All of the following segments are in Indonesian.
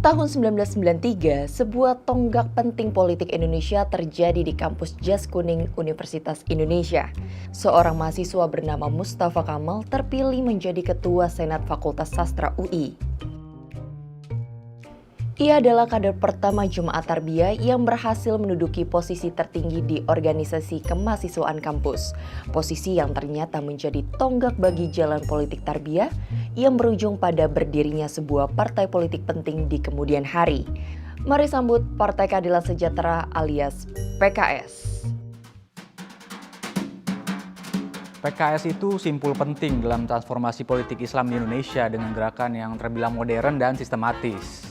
Tahun 1993, sebuah tonggak penting politik Indonesia terjadi di kampus Jas Kuning Universitas Indonesia. Seorang mahasiswa bernama Mustafa Kamal terpilih menjadi Ketua Senat Fakultas Sastra UI. Ia adalah kader pertama Jemaat Tarbiyah yang berhasil menduduki posisi tertinggi di organisasi kemahasiswaan kampus. Posisi yang ternyata menjadi tonggak bagi jalan politik Tarbiyah yang berujung pada berdirinya sebuah partai politik penting di kemudian hari. Mari sambut Partai Keadilan Sejahtera alias PKS. PKS itu simpul penting dalam transformasi politik Islam di Indonesia dengan gerakan yang terbilang modern dan sistematis.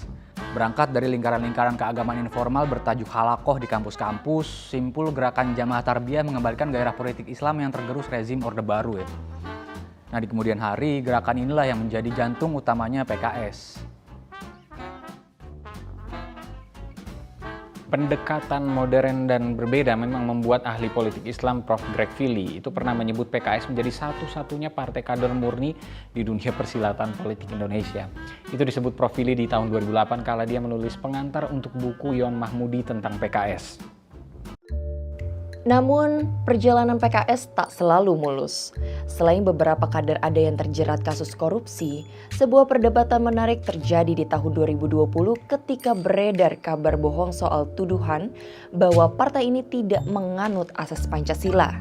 Berangkat dari lingkaran-lingkaran keagamaan informal bertajuk halakoh di kampus-kampus, simpul gerakan Jamaah Tarbiyah mengembalikan gairah politik Islam yang tergerus rezim Orde Baru. Nah, di kemudian hari, gerakan inilah yang menjadi jantung utamanya PKS. Pendekatan modern dan berbeda memang membuat ahli politik Islam Prof. Greg Fili itu pernah menyebut PKS menjadi satu-satunya partai kader murni di dunia persilatan politik Indonesia. Itu disebut Prof. Fili di tahun 2008 kala dia menulis pengantar untuk buku Yon Mahmudi tentang PKS. Namun, perjalanan PKS tak selalu mulus. Selain beberapa kader ada yang terjerat kasus korupsi, sebuah perdebatan menarik terjadi di tahun 2020 ketika beredar kabar bohong soal tuduhan bahwa partai ini tidak menganut asas Pancasila.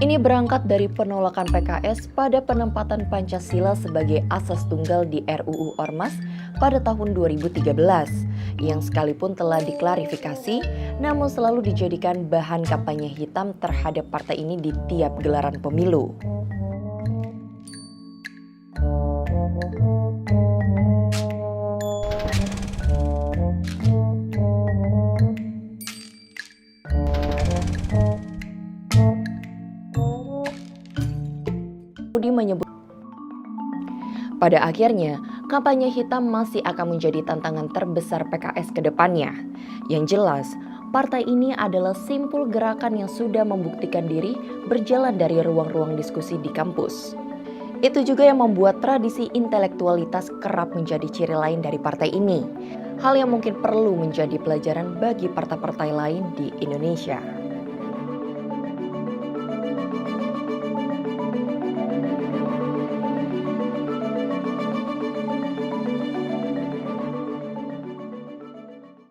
Ini berangkat dari penolakan PKS pada penempatan Pancasila sebagai asas tunggal di RUU Ormas pada tahun 2013, yang sekalipun telah diklarifikasi, namun selalu dijadikan bahan kampanye hitam terhadap partai ini di tiap gelaran pemilu. Menyebut pada akhirnya kampanye hitam masih akan menjadi tantangan terbesar PKS ke depannya. Yang jelas, partai ini adalah simpul gerakan yang sudah membuktikan diri berjalan dari ruang-ruang diskusi di kampus. Itu juga yang membuat tradisi intelektualitas kerap menjadi ciri lain dari partai ini. Hal yang mungkin perlu menjadi pelajaran bagi partai-partai lain di Indonesia.